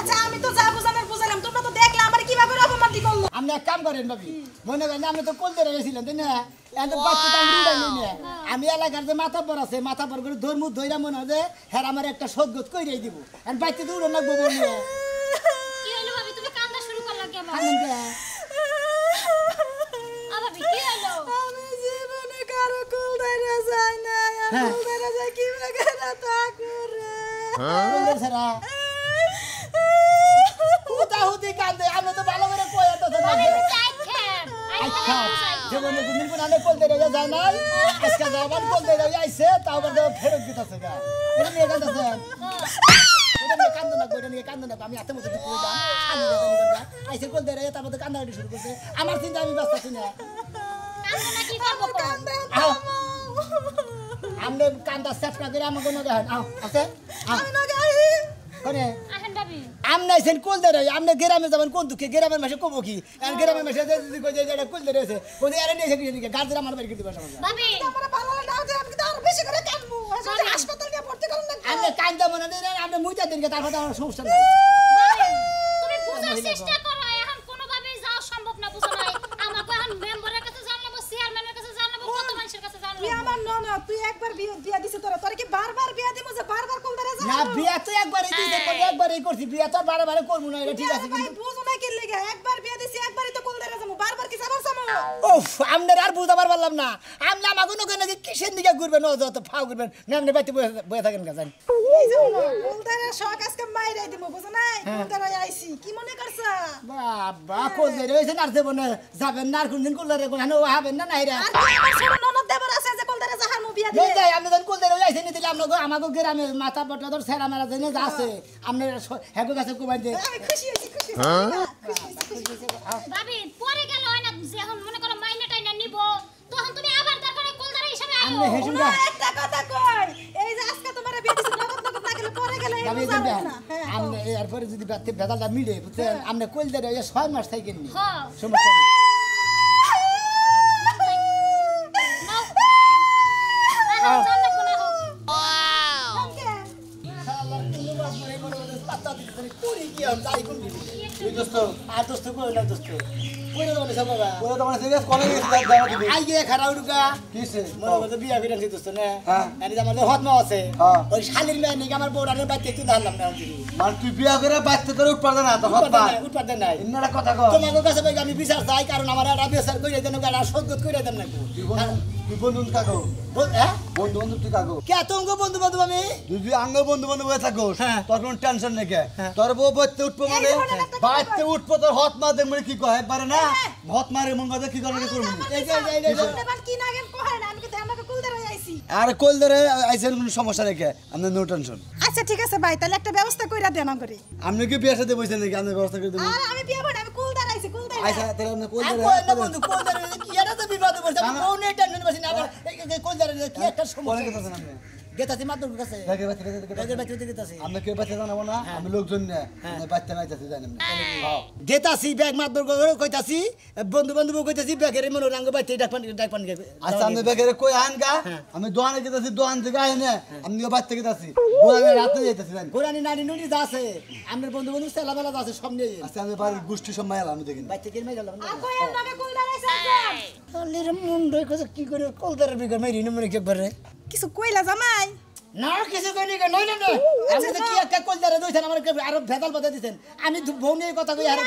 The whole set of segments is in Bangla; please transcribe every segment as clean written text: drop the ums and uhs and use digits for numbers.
আচ্ছা আমি তো যা বুঝানোর বুঝালাম তোমরা তো দেখলে আমার কিভাবে অপমানটি করলো আপনি এক কাম করেন ভাবি মনে করেন আপনি তো কোল ধরে গেছিলেন তাই না আমি এলাকার যে মাথা পর আছে মাথা পর করে ধর্ম ধৈরা মনে হয় যে হ্যাঁ আমার একটা সদগত কইরে দিব আর বাইতে তো উড়ন লাগবো বলবো কি হলো ভাবি তুমি কান্দা শুরু করলা কেন ভাবি কি হলো আমি জীবনে কারো কোল ধরে যাই না আমি কোল ধরে যাই কি করে তা করে কোল ধরা হুতি কান্দে আমি তো ভালো করে কই তো ভাবি চাইছেন আচ্ছা জীবনে গুমির কোন আনে কোল ধরে যায় নাই আজকে যাবার কোল ধরে আইছে তাও আবার ফেরত দিতেছে গা এটা নিয়ে কান্দছে এটা নিয়ে কান্দো না কইটা নিয়ে কান্দো না আমি এত মতো কই দাম আমি জানি আইছে কোল ধরে তারপর কান্দাকাটি শুরু করছে আমার চিন্তা আমি ব্যস্ত আছি না কান্দা না কি করব কান্দা আমনে কান্দা সেট করে আমাকে কোন দেখেন আও আছে আমি না গাই কোনে আহেন ভাবি আমনে আইছেন কোল ধরে আমনে গ্রামে যাবেন কোন দুঃখে গ্রামের মাসে কব কি আর গ্রামের মাসে যদি কই যে এটা কোল ধরে আছে কই আরে নিয়ে এসে কি গার্জেন আমার বাড়ি দিতে পারছ ভাবি আমার ভালো না যে আমি তো আরো বেশি করে কান্দবো হাসপাতালে গিয়ে ভর্তি করুন না আমনে কান্দা মনে দেন আমনে মুইতা দিন তারপর আমার সমস্যা নাই তুমি বুঝার চেষ্টা করো এখন কোনো ভাবে যাওয়া সম্ভব না বুঝো নাই আমাকে এখন মেম্বারের কাছে জানাবো চেয়ারম্যানের কাছে জানাবো কত মানুষের কাছে জানাবো তুই আমার ননদ তুই একবার বিয়া দিছিস তোরা কি বারবার বিয়া দিমু যে বারবার কোল ধরে যা না বিয়া তো একবারই দিতে একবারই করছি বিয়া তো বারে করব না এটা ঠিক আছে ভাই বুঝো না কি লাগা একবার বিয়া দিছি একবারই তো কোল ধরে যামু বারবার কি যাবার সামু উফ আমনে আর বুঝাবার পারলাম না আমনে আমাকে নকে নাকি কিসের দিকে ঘুরবেন ও যত ফাও ঘুরবেন না আমনে বাইতে বয়ে থাকেন গাজান এই যে কোল ধরে শখ আজকে মাইরাই দিমু বুঝো না কোল ধরে আইছি কি মনে করছ বাবা কোল ধরে হইছে না দেব না যাবেন না আর কোনদিন কোল ধরে কোন হানো হবেন না নাইরা আর কি আমার ছোট ননদ দেবর আছে যে কোল ধরে যাহার মু বিয়া এই দিলে যাই আপনি যখন কোল ধরে আইছেন দিলে আমাকে গ্রামে মাথা পটলা ধর সেরা মেরা জেনে যা আছে আপনি হেগো কাছে কোবাই দে আমি খুশি হইছি খুশি ভাবি পরে গেল হয় না যখন মনে করো মাইনে টাইনা নিব তখন তুমি আবার দরকারে কোল ধরে হিসাবে আইও আমনে হেসুরা একটা কথা কই এই যে আজকে তোমার বিয়া দিছি নগদ নগদ না গেলে পরে গেলে আমি বুঝাবো দেন না আমনে এরপরে যদি বেদালটা মিলে বুঝছেন আমনে কোল ধরে 6 মাস থাকেন নি হ্যাঁ সমস্যা নেই আমি বিচার চাই কারণ আমার বিচার করে দেন সদ্গত করে দেন না বন্ধু কাকো হ্যাঁ বন্ধু বন্ধু তুই কাকো কে তঙ্গ বন্ধু বান্ধব আমি যদি আঙ্গ বন্ধু বন্ধু হয়ে থাকো হ্যাঁ। তোর কোনো টেনশন নেই কে তোর বউ বইতে উঠবো মানে বাইতে উঠবো তোর হত মা দেখ মানে কি কয় পারে না হত মারে মন কথা কি করে করবো এই যে এবার কি না গেম কয় না আমি তো আমাকে কুল ধরে আইছি আর কোল ধরে আইসেন কোনো সমস্যা নেই কে আপনার নো টেনশন আচ্ছা ঠিক আছে ভাই তাহলে একটা ব্যবস্থা কইরা দেন করে আপনি কি বিয়ে সাথে বসেন নাকি আমি ব্যবস্থা করে দেবো আর আমি বিয়া বানাই আমি কুল ধরে আইছি কুল ধরে আইসা তাহলে আপনি কোল আর ধরে কই না বন্ধু কোল ধরে কি এটা তো বিবাদ বলছে আমি কোন এটা নেন বসিনা আবার কোল ধরে কি একটা কোলে সমস্যা গেছেন আপনি গেতাছি মাত্র কাছে দেখে বাচ্চা গেতার বাচ্চা গেতাছি আমরা কেউ বাচ্চা জানাবো না আমি লোকজন নিয়ে বাচ্চা নাইতেছি জানি না গেতাছি ব্যাগ মাত্র কইতাছি বন্ধু বান্ধব কইতাছি ব্যাগের মনে রঙ বাইতে ডাকপান আচ্ছা আমি বেকারে কই আন গা আমি দোকানে গেতাছি দোকান থেকে আইনে আমি বাচ্চা গেতাছি গোলামে রাতে যাইতাছি জানি গোরানি নানি নুনি যা আছে আমার বন্ধু বান্ধব সেলা বেলা আছে সব নিয়ে আচ্ছা আমি বাড়ির গোষ্ঠী সব মাইলাম আমি দেখি বাইতে কিনে গেলাম আর কই এর নামে কুল ধরে আইছি আলের মন রই কইছে কি করে কোল ধরে বিগর মেরি নমরে একবারে কিছু কইলা জামাই না কিছু কইনি নই না আপনি তো কি একটা কোল ধরে দইছেন আমার আরো ভেদাল বাধা দিছেন আমি বউ নিয়ে কথা কই আর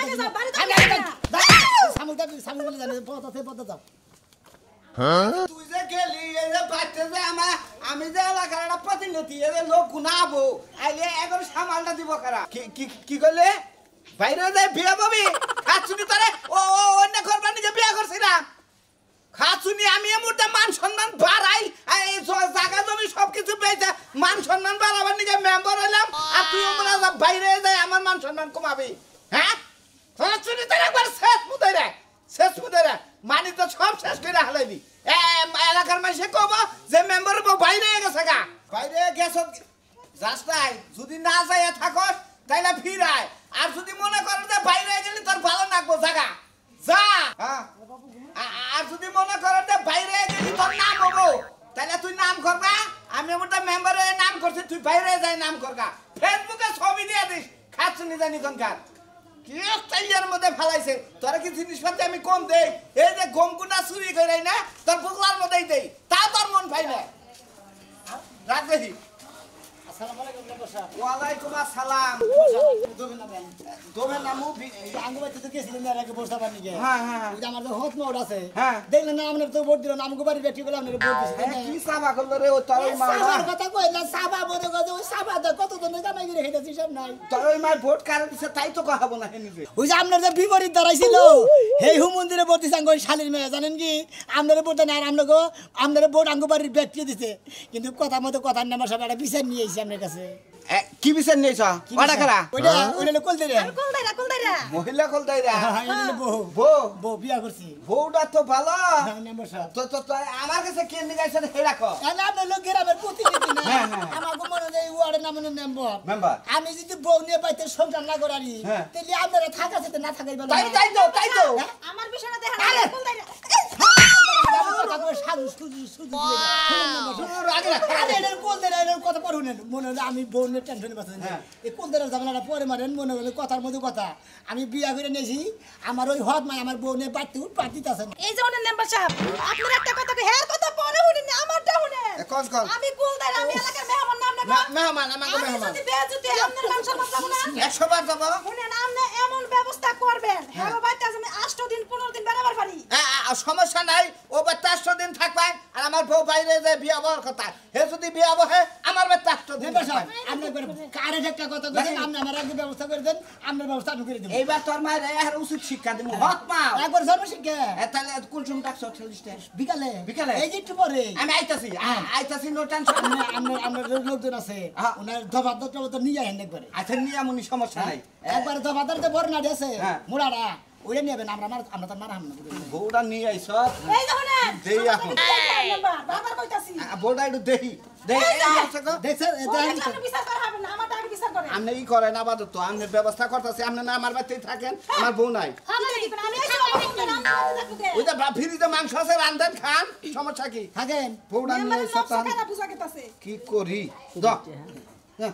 সামু বলে জানে পথে যাও তুই যে গেলি এই যে বাচ্চা যে আমি যে এলাকার একটা প্রতিনিধি এর লোক গুনাবো আইলে এখন সামালটা দিব কারা কি করলে বাইরে যায় বিয়ে পাবি খাচ্ছুনি তারে ও অন্য করবার নিজে বিয়ে করছিলাম খাচ্ছুনি আমি এই মুহূর্তে মান সম্মান বাড়াই এই জায়গা জমি সবকিছু পেয়েছে মান সম্মান বাড়াবার নিজে মেম্বার হইলাম আর তুই মনে বাইরে যায় আমার মান সম্মান কমাবি হ্যাঁ খাচ্ছুনি তারে একবার শেষ মুদারে মানি তো সব শেষ করে হালাইবি এলাকার মানুষে কব যে মেম্বার বাইরে গেছে গা বাইরে গেছ রাস্তায় যদি না যায় থাকস তাইলে ফিরায় আর যদি মনে করো যে বাইরে গেলে তোর ভালো লাগবো জায়গা যা আমি ওটা মেম্বারের নাম করছি তুই বাইরে যাই নাম করগা ফেসবুকে ছবি দিয়ে দিস খাচ্ছনি জানি কোনকার কি চাইয়ার মধ্যে ফেলাইছে তোরা কি জিনিসপাতি আমি কম দেই এই যে গমগুনা চুরি করে না তোর বুকলার মধ্যেই দেই তা তোর মন পাই না রাখ দেখি আসসালামু আলাইকুম মেম্বার সাহেব ওয়ালাইকুম আসসালাম দোবেন না ভাই তোমরা নামু আঙ্গু বাড়িতে তো গেছিলেন এর আগে বসা পানি গে হ্যাঁ হ্যাঁ ওই যে আমার যে হত মোড় আছে হ্যাঁ। দেখলেন না আপনার তো ভোট দিলেন আমগো বাড়ি বেটি বলে আপনার ভোট দিছেন কি সাবা করলো রে ও তোর মা সাবার কথা কই না সাবা বড় কথা ওই সাবা দা কত জন কামাই করে হেদাছি সব নাই তোর মা ভোট কারে দিছে তাই তো কহাবো না হেনি যে ওই যে আপনার যে বিপরীত দাঁড়াইছিল এই হু মন্দিরে ভোট দিছে আঙ্গো শালির মেয়ে জানেন কি আপনার ভোট না আর আপনার ভোট আঙ্গো বাড়ির বেটি দিছে কিন্তু কথা মতো কথা নেবার সব একটা বিচার নিয়ে আইছি আপনার কাছে কি বিচার নিয়েছ ওটা কারা ওইটা ওইটা কল দে রে কুলদাইরা মহিলা কল দেয় রে বউ বউ বউ বিয়া করছি বউটা তো ভালো মেম্বার সাহেব তো তো তো আমার কাছে কে নিগাইছে হেরা কো আপনার লোক গ্রামের প্রতিনিধি না হ্যাঁ, হ্যাঁ। আমাকে মনে হয় ওয়ার্ডের নাম মেম্বার মেম্বার আমি যদি বউ নিয়ে পাইতে সংসার না করারি হ্যাঁ। তাহলে আপনারা থাকা যেতে না থাকাই ভালো তাই তাই তো তাই তো আমার বিষয়টা দেখা আরে! কুলদাইরা কথা কই সাধু সুজু সুজু শুনুন আগে না আরে এর কোন দেন এর কথা পড়ুন মনে হলো আমি বউ নিয়ে টেনশনে বাঁচি হ্যাঁ। এই কোন দেন ঝামেলাটা পরে মারেন মনে হলো কথার মধ্যে কথা আমি বিয়া করে নিয়েছি আমার ওই হদ মাই আমার বউ নিয়ে পাঠিতেছে না এই যে ওনার মেম্বার সাহেব আপনার একটা কথা কই হ্যাঁ কথা পরে শুনেন আমারটা শুনেন কোন কোন আমি কুলদাইরা আমি এলাকার মেহমান নাম নেব মেহমান আমাকে আমি মেহমান যদি বেয়াজুতি আপনার মান সম্মান যাব না 100 বার যাব শুনেন আপনি এমন ব্যবস্থা করবেন হ্যাঁ বাইতে আমি 8 দিন 15 দিন বেড়াবার পারি সমস্যা নাই ও বাচ্চা 100 দিন থাকবে আর আমার বউ বাইরে যায় বিয়া হওয়ার কথা হে যদি বিয়া হবে আমার বাচ্চা 100 দিন মেম্বার সাহেব আপনি কারে একটা কথা কইছেন আপনি আমার আগে ব্যবস্থা করে দেন আপনার ব্যবস্থা আমি করে দেব এইবার তোর মায়ের এর উচিত শিক্ষা দিব হক মা একবার জন্মশিক্ষা তাহলে কোন সময় ডাকছ 40 টা বিকালে বিকালে? এই যে একটু পরে আমি আইতাছি নো টেনশন আমরা লোকজন আছে হ্যাঁ। ওনার দবাদর টবাদর নিয়ে আহেন একবারে আচ্ছা নিয়ামনি সমস্যা নাই একবার দবাদর যে বড় নাড়ি আছে হ্যাঁ। মুড়াটা ওইটা নেবেন আমরা তো মারা হাম না বউটা নিয়ে আইছ এই যে শুনেন দেই এখন মেম্বার বারবার কইতাছি বউটা একটু দেহি দেহি দেখছেন আপনি বিচার করা হবে না আমারটা আগে বিচার করেন আপনি ই করেন আপাতত আপনি ব্যবস্থা করতেছি আপনি না আমার বাড়িতেই থাকেন আমার বউ নাই আমি এসে বাবা ওই যে ফ্রিজে মাংস আছে রান্ধেন খান সমস্যা কি থাকেন বউটা নিয়ে মেম্বারের আইছ লোক তাহলে সাকানা বুঝা গেতাছে কি করি দ হ্যাঁ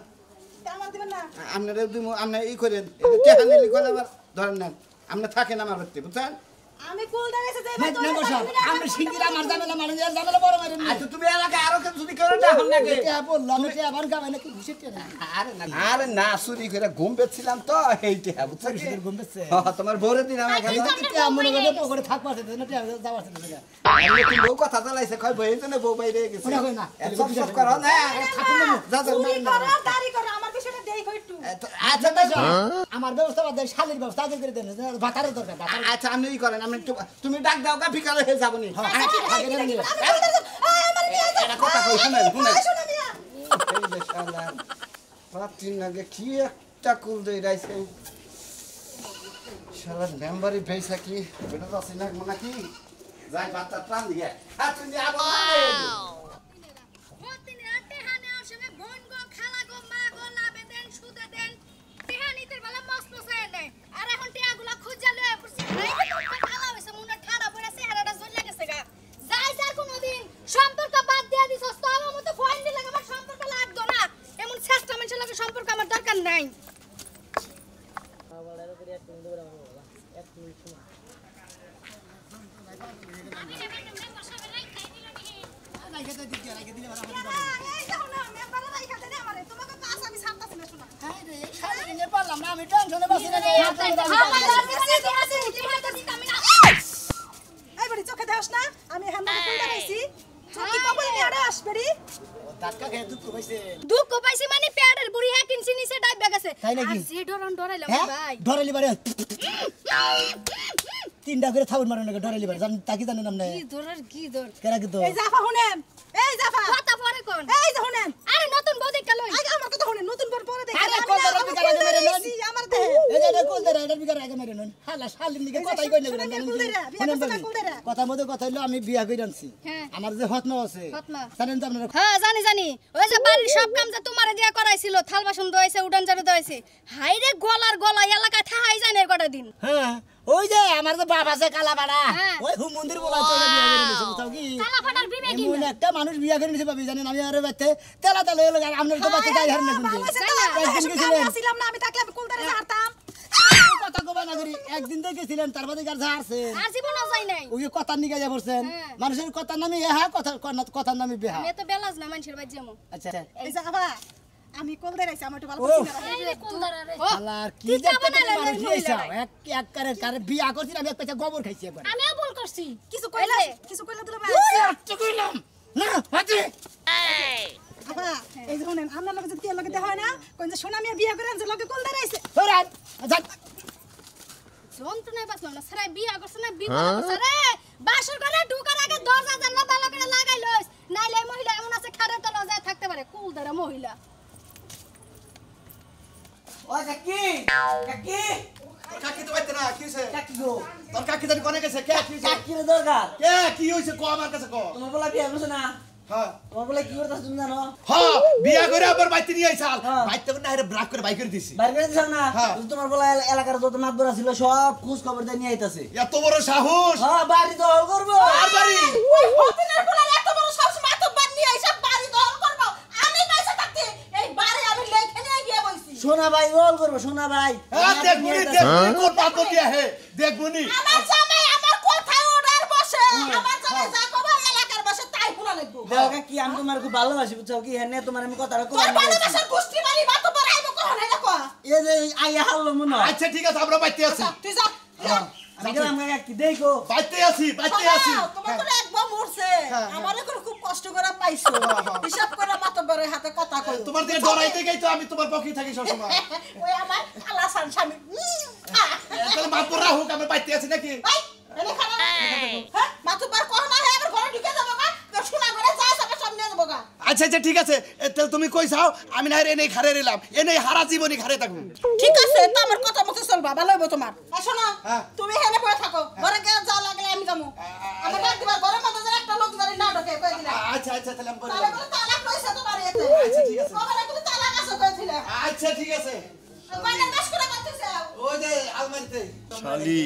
আমার দিবেন না আপনারা আপনি ই করেন টেহানিলি করে আবার ধরেন নেন আপনি থাকেন আমার বাড়িতে বুঝছেন আমি কুলদাইরা এসে যাই মেম্বার সাহেব আমরা সিঙ্গিরা মার ঝামেলা মারেন আর ঝামেলা বড় মারেন আচ্ছা তুমি এলাকায় আরো কেউ যদি কেউ দেখুন নাকি এটা বললাম এটা আবার গাবে নাকি ঘুষে টেনে আরে না চুরি করে ঘুম পেয়েছিলাম তো এইটা বুঝছেন কি? ঘুষের ঘুমবেছে তোমার বউরে দিন আমাকে এই যে টিয়া মনে করে পকড়ে থাকবা সেটা না টিয়া যাওয়া সেটা আমি তুমি বউ কথা চালাইছে কই বউ এইজন্য বউ বাইরে গেছে ওটা কই না। সব সব করো না থাকুন না যা যা চুরি করো দাড়ি করো আমার বিষয়টা দেই কই একটু আচ্ছা বেশ আমার ব্যবস্থা বাদ দেন শালির ব্যবস্থা আগে করে দেন ভাতারের দরকার ভাতার আচ্ছা আপনি ই করেন আপনি তুমি ডাক দাও গা বিকালে হয়ে যাবনি এটা কথা কই শুনেন শুনেন এই যে শালা পাতিন আগে কি একটা কুল দেই রাইছে শালা মেম্বারি বেসা কি বেটা আছে না নাকি যাই বাচ্চা প্রাণ দিয়ে হ্যাঁ তুমি আবার সম্পর্ক আমার দরকার নাই আমি টেনশনে বাসি না এই বড়ি চোখে দেওস না আমি হ্যান্ডালে কই দাঁড়াইছি চোখে কবল নিয়ে আড়াস বেরি ধাক্কা খেয়ে দুঃখ পাইছে দুঃখ পাইছি মানে পেটের বুড়ি হ্যাঁ কিনছি নিচে ডাইবে গেছে তাই নাকি? আর যে ডরাইলাম হ্যাঁ ভাই ধরেলি বারে তিনটা করে থাউন মারন নাকি ধরেলি বারে জান তাকি জানেন আপনি কি ধর কেরা কি তো এই জাফা শুনেন এই জাফা কথা পরে কোন এই যে শুনেন আরে নতুন বউ দেখে লই আগে আমার কথা শুনেন নতুন পর পরে দেখেন আরে আমি কোন না, ধরনের আমি বিকার আগে মেরে কুলদাইরা নন? আইছি, আমার দেহে এই যে কোন ধরে এটা বিকার আগে মেরে নন হালা শালির নিকে কথাই কই না শুনেন, জানেন কি? কুলদাইরা, বিয়া শুনেন করছে না বাবি, কুলদাইরা? কথা মতো কথা হইলো আমি বিয়া কইরা আনছি হ্যাঁ। আমার যে হতমা আছে হতমা। জানেন তো আপনারা হ্যাঁ জানি ওই যে বাড়ির সব কাম যে তোমারে দিয়া করাইছিল থাল বাসন ধোয়াইছে উডান ঝাড়ু ধোয়াইছে হাইরে গলার গলা এলাকা ঠাহাই যায় না কটা দিন হ্যাঁ ওই যে আমার তো বাপ আছে কালাপাড়া হ্যাঁ। ওই হুম মন্দির বলা চলে বিয়া করে নিছে বুঝাও কি কালাপাড়ার বিবে কি এমন একটা মানুষ বিয়া করে নিছে ভাবি জানেন আমি আরে বাইতে তেলা তেলা হলো আপনার তো বাইতে যাই হার না একদিন গেছিলেন ছিলাম না আমি থাকলে আমি কুলদারে হারতাম কথা কবা না করি একদিন তো গেছিলেন তারপরে গার ঝাড়ছেন আর জীবনও যাই নাই ওই কথা নিয়ে যা পড়ছেন হ্যাঁ। মানুষের কথার নামে ইহা কথার নামে বেহা আমি তো বেলাজ না মানুষের বাড়ি যাবো আচ্ছা এই যে বাবা আমি কুলদারে আইছি আমার একটু ভালো ও। পছন্দ এই রে কোনদারা রে আলার কি কি দেখতে যাবে না মানুষ রে, হইছে মহিলারা। এক কারে বিয়া করছি আমি এক পেছা গোবর খাইছি একবার আমিও ভুল করছি কিছু কইলা দিলে ভাই আচ্ছা কইলাম না হাজি বাবা এই যে শুনেন আপনার লগে যদি লগে দেখা হয় না কোন যে সোনা মিয়া বিয়া করে আনছে লগে কুলদারে আইছে সরান যাক যন্ত্রণায় বাঁচলাম না সারা বিয়া করছে না বিবাহ করছে রে বাসর ঘরে ঢুকার আগে দরজা জানলা ভালো করে লাগাই লইস নাইলে এই মহিলা এমন আছে খারে তো লজায় থাকতে পারে কুলদারা মহিলা ও কাকি কাকি কাকি তো বাইতে না কি হইছে কাকি গো তোর কাকি জানি কোনে গেছে কে কি হইছে কাকির দরকার কে কি হইছে কো আমার কাছে কো তোমার বলা বিয়া করছ না হ্যাঁ তোমার বলা কি করতাছ তুমি জানো হ্যাঁ বিয়া করে আবার বাইতে নিয়ে আইছাল হ্যাঁ। বাইতে না আরে ব্রাক করে বাই করে দিছি বাইরে করে দিছ না হ্যাঁ। তোমার বলা এলাকার যত মাতবর ছিল সব খোঁজ খবর দিয়ে নিয়ে আইতাছে এত বড় সাহস হ্যাঁ বাড়ি দখল করবো আর বাড়ি হতিনের পোলা এত বড় সব সময় তো বাদ নিয়ে আইসা বাড়ি দখল করব আমি পয়সা থাকতে এই বাড়ি আমি লেখে নিয়ে গিয়ে বইছি সোনা ভাই দখল করবো সোনা ভাই হ্যাঁ দেখবনি কোন পাপ দিয়া হে দেখবনি আমার জামাই আমার কোথায় অর্ডার বসে আমার জামাই যা কবে এলাকার বসে তাই পুরা লাগবো দেখো কি আমি তোমার খুব ভালোবাসি বুঝছো কি হ্যাঁ তোমার আমি কথাটা তোর কই ভালোবাসার গোষ্ঠী বাড়ি মা তো বড় আইবো কোন হইলো কো এই যে আইয়া হারলো মনে হয় আচ্ছা ঠিক আছে আমরা বাইতে আছি তুই যা আমি গেলাম কি দেখো বাইতে আছি তোমার করে একবার মরছে হ্যাঁ। আমারে করে খুব কষ্ট করে পাইছো হিসাব করে মাতবরের হাতে কথা কই তোমার দিকে ডরাইতে গেই তো আমি তোমার পক্ষে থাকি সব সময় ওই আমার আলাসান স্বামী তাহলে মাপ করে হোক আমরা বাইতে আছি নাকি ভাই এনে খানা হ্যাঁ মাতবার কহ না হে এবার ঘরে ঢুকে যাবো গা শোনা ঘরে যা সব সামনে যাবো গা আচ্ছা আচ্ছা ঠিক আছে তাহলে তুমি কই যাও আমি না এনে ঘরে এলাম এনে হারা জীবনই ঘরে থাকবো ঠিক আছে তো আমার কথা মতো চলবা ভালো হইব তোমার শোনো হ্যাঁ। তুমি হেনে পড়ে থাকো ঘরে গিয়ে যা লাগলে আমি যাবো আমার ডাক দিবার ঘরের মধ্যে যেন একটা লোক ধরে না ঢোকে কই দিলা আচ্ছা আচ্ছা তাহলে আমি তাহলে বলে তালাক লইছে তোমার এতে আচ্ছা, ঠিক আছে। কবে তুমি তালাক আছে কই দিলা আচ্ছা ঠিক আছে কয়না দাস করে করতেছে ওই যে আলমারিতে শালি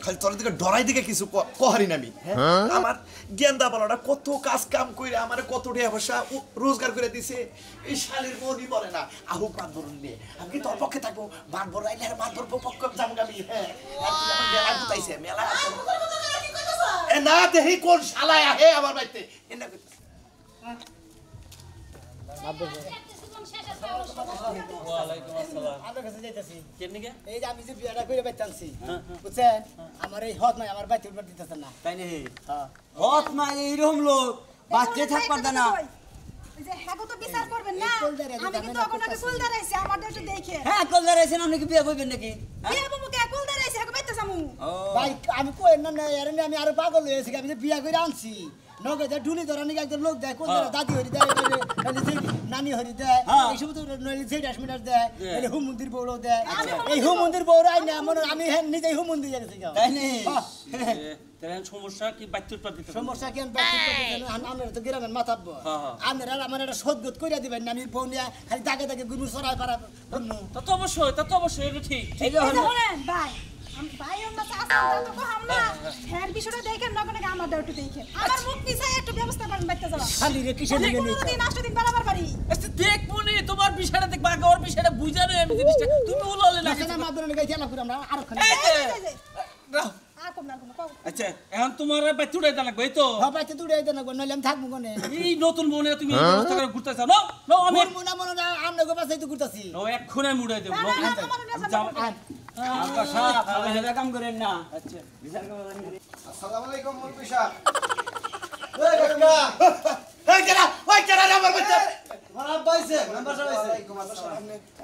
খালি তোর দিকে ডরাই দিকে কিছু কহারি না আমি হ্যাঁ? আমার গেন্দা বলাটা কত কাজ কাম কইরা আমারে কত টাকা পয়সা রোজগার করে দিছে এই শালির মনই বলে না আহুক মাতবর নিয়ে আমি কি তোর পক্ষে থাকবো মাতবর রাইলে আর মাতবর পক্ষে যাবো আমি হ্যাঁ আর তুই আমার মেলা গুতাইছে মেলা কি কইতেছো এ না দেখি কোন শালায় আহে আমার বাড়িতে এনা কইতেছে আপনার কাছে যাইতাছি এই যে আমি যে বিয়াটা করে বাইতাছি বুঝছেন আমার এই হদ নাই আমার বাইতে উঠবার দিতেছেন না তাই নেই হ্যাঁ হত মা এইরকম লোক বাচ্চা থাকবার দেয় না এই যে হ্যাগো তো বিচার করবেন না এই কুলদারে আমি যদি কিন্তু আমি আপনাকে করতেছি। কুলদার আইছি আমার একটু দেখে হ্যাঁ কলদার আছেন আপনি কি বিয়ে করবেন নাকি বিয়ে বাবু কে কুলদার আইছি হ্যাগো বাইতে যামু ভাই আমি কই না না এর আমি আরো পাগল হয়েছি আমি যে বিয়া করে আনছি নগদে ঢুলি ধরা নাকি একজন লোক দেয় কোন দাদি হরি দেয় নাহলে যে নানি হরি দেয় হ্যাঁ। এই সমস্ত নইলে যে ডাসমিটার দেয় নাহলে হুম মন্দির বউরও দেয় এই হুম মন্দির বউর আই না মনে আমি নিজেই হুম মন্দির গেছি তাই নেই তাহলে সমস্যা কি বাচ্চার পর দিতে সমস্যা কি আমরা তো গ্রামের মাথাব্য আপনারা আমার একটা সদগত কইরা দিবেন না আমি বউ নিয়ে খালি দাগে দাগে গুরু সরাই পারা তা তো অবশ্যই এটা ঠিক এই যে এই যে বলেন ভাই আমি ভাই ওর মাথা আসল তো কম না হ্যাঁ বিষয়টা দেখেন না কোনে আমার একটু দেখেন আমার মুখ পিছায় একটু ব্যবস্থা করেন বাইতে যাওয়া খালি রে কিসের দিকে নিয়ে দিন 8 দিন বরাবর বাড়ি আচ্ছা দেখবো নি তোমার বিষয়টা দেখবা আগে ওর বিষয়টা বুঝা নেই আমি জিনিসটা তুমি উলালে না না মাদুরে গাইতে না করে আমরা আর খালি এই যে, রাও। আর কম না কম আচ্ছা এখন তোমার বাচ্চা উড়াইতে লাগবে এই তো হবাইতে দূরে দেন না নইলে আমি থাকবো কোনে এই নতুন বনে তুমি এই ব্যবস্থা করে ঘুরতেছ না না আমি মোর মুনা মনে না আমনে গো পাশে তো ঘুরতাছি ও এক্ষুনি মুড়াই দেব যাও আকাশ আপনি হেদা কাম করেন না আচ্ছা বিচার করবেন আসসালামু আলাইকুম মুরব্বি সাহেব এই কাকা এই কেরা আমার বাচ্চা খারাপ পাইছে মেম্বার সাহেব আইছে ওয়ালাইকুম আসসালাম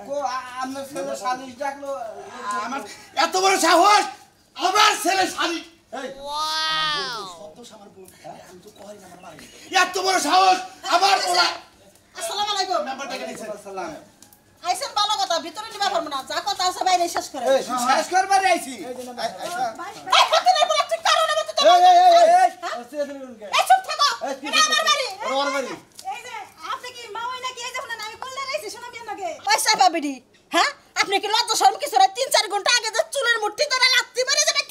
কো আপনার ছেলে সালিশ ডাকলো আমার এত বড় সাহস আমার ছেলে শালি এই শব্দ আমার বোন আমি তো কই না আমার মারি এত বড় সাহস আমার পোলা আসসালামু আলাইকুম নাম্বারটাকে দিছেন সালাম আইছেন ভালো কথা ভিতরে নিবা পারবো না যা কথা আছে বাইরে শেষ করে এই শেষ করবার আইছি ভাই ফতিনের পুরো ঠিক কারণ আমি তো এই চুপ থাকো এটা আমার বাড়ি ওর বাড়ি এই যে আপনি কি মা হই নাকি এই যে শুনেন আমি কুলদার আইছি শোনা কেন নাকি পয়সা পাবিডি হ্যাঁ আপনি কি লজ্জা শরম কিছু না 3-4 ঘন্টা আগে যে চুলের মুঠি ধরে লাত্তি মেরে যাবে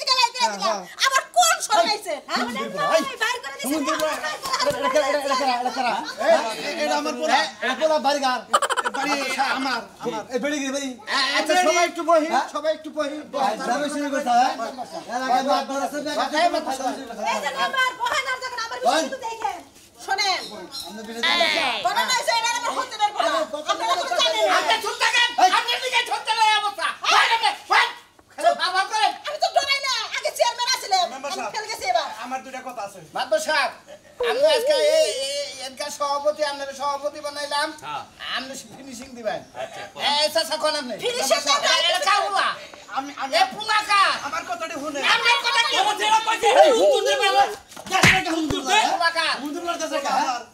দিয়ে দিলাম আবার কোন সরাইছে আমাদের বাইর করে দিছে এটা আমার পোলা পোলা বাড়িঘর বাড়ি আমার এই বেড়ি গিয়ে ভাই আচ্ছা সবাই একটু বহি সবাই একটু বহি যাবে শুরু করতে হয় এলাকায় মাছ ধরা আছে এই যে নাম্বার বহানার যখন আমার বিষয়টা দেখেন শুনেন আমরা বিরোধী কোন নয়ছে এটা আমার হতেনের বলা আপনারা তো জানেন আপনি চুপ থাকেন আপনি দিকে ছুটতে নাই অবস্থা বাবা করেন আমি তো ডরাই না আগে চেয়ারম্যান আছিলাম মেম্বার আমি সাহেব। ফেল গেছি এবার আমার দুইটা কথা আছে মাতব সাহেব আমি আজকে এই এনকার সভাপতি আপনাদের সভাপতি বানাইলাম আপনি ফিনিশিং দিবেন এই চাচা কোন আপনি Finishing দেবেন? এটা কাউলা আমি এ পুলাকা আমার কথাটা শুনে আপনার কথা কি আমার ছেলে কইছে উত্তর দেবে পুলাকা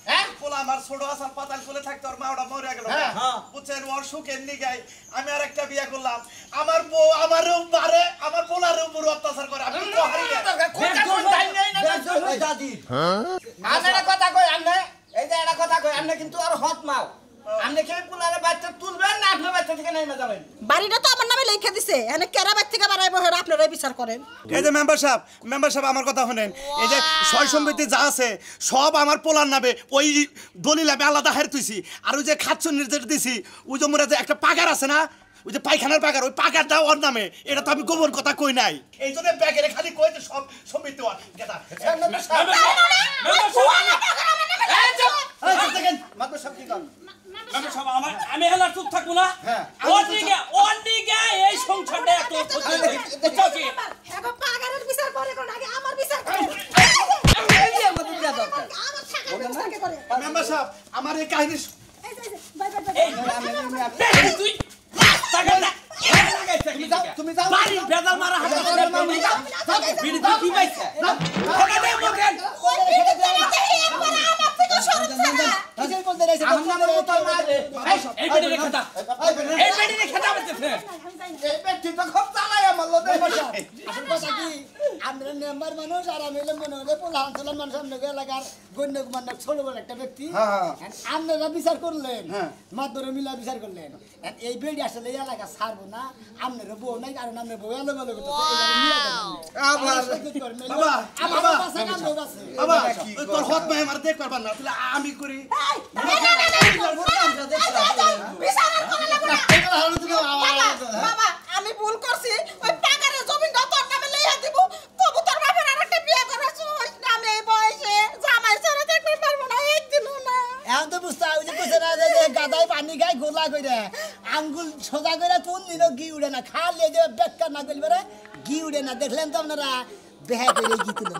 হ্যাঁ পোলা আমার ছোট আসার পাতাল কোলে থাকতো আর মা ওটা মরে গেল হ্যাঁ। বুঝছেন ওর সুখের নিগাই আমি আর একটা বিয়ে করলাম আমার বউ আমারও মারে আমার পোলার উপর অত্যাচার করে আমি তো হারি না দাদি আমি একটা কথা কই আপনি এই যে একটা কথা কই আপনি কিন্তু আর হত মাও আপনি কি পুলারে বাচ্চা তুলবেন না আপনি বাচ্চা থেকে নেমে যাবেন বাড়িটা তো আমার নামে লিখে দিছে এনে কেরাবাদ থেকে বাড়াইবো হেরা আপনারাই বিচার করেন এই যে মেম্বার সাহেব আমার কথা শুনেন এই যে সয় সম্পত্তি যা আছে সব আমার পোলার নামে ওই দলিল আমি আলাদা হার তুইছি আর ওই যে খাচ্ছন নির্দেশ দিছি ওই যে মোরা যে একটা পাগার আছে না ওই যে পায়খানার পাগার ওই পাগারটা ওর নামে এটা তো আমি গোবর কথা কই নাই এই জন্য ব্যাগেরে খালি কই যে সব সম্পত্তি ওর গেদা মাত্র সব কি করেন আমি হেলার চুপ থাকবো না হ্যাঁ। ওর দিকে এই সংসারটা এত হ্যাঁ পাগারের বিচার করে কোন আগে আমার বিচার করে আমার থাকার বিচার কে করে মেম্বার সাহেব আমার এই কাহিনী এই যে বাই বাই এই তুই টাকা না তুমি যাও বাড়ি বেদাল মারা হাতে বিড়ি তুই কি পাইছ টাকা দে মোকেন ওই ভিডিও দেখে একবার আমার থেকে সরে যা কিসের বলতে রাইছে আমার মতো মারে এই বেড়ি রেখে দাও এই বেড়ি রেখে দাও বলতেছে এই ব্যক্তি তো খুব চালাই আমার লোকে আসল কথা কি আমরা মেম্বার মানুষ আর আমি হলাম মনে হলে পোলা অঞ্চলের মানুষ আপনাকে এলাকার গণ্য মান্য ছোট বড় একটা ব্যক্তি আপনারা বিচার করলেন মাধ্যমে মিলা বিচার করলেন এই বেড়ি আসলে এই এলাকা ছাড়বো না আপনারও বউ নাই কারণ আপনার বউ এলো বলে বাবা ওই তোর হত ভাই আমার দেখ পারবার না তাহলে আমি করি বাবা আমি ভুল করছি ওই পাগারের জমিটা তোর নামে লইয়া দিব তবু তোর বাপের আরেকটা বিয়ে করেছ ওই নামে এই বয়সে জামাই ছেড়ে দেখতে পারবো না একদিনও না এখন তো বুঝতে হবে যে কইছে না যে গাদায় পানি গায় গোলা কইরা আঙ্গুল সোজা কইরা কোন দিন ঘি উড়ে না খালি যে বেক্কা না কইলে ঘি উড়ে না দেখলেন তো আপনারা বেহা করে ঘি তুলে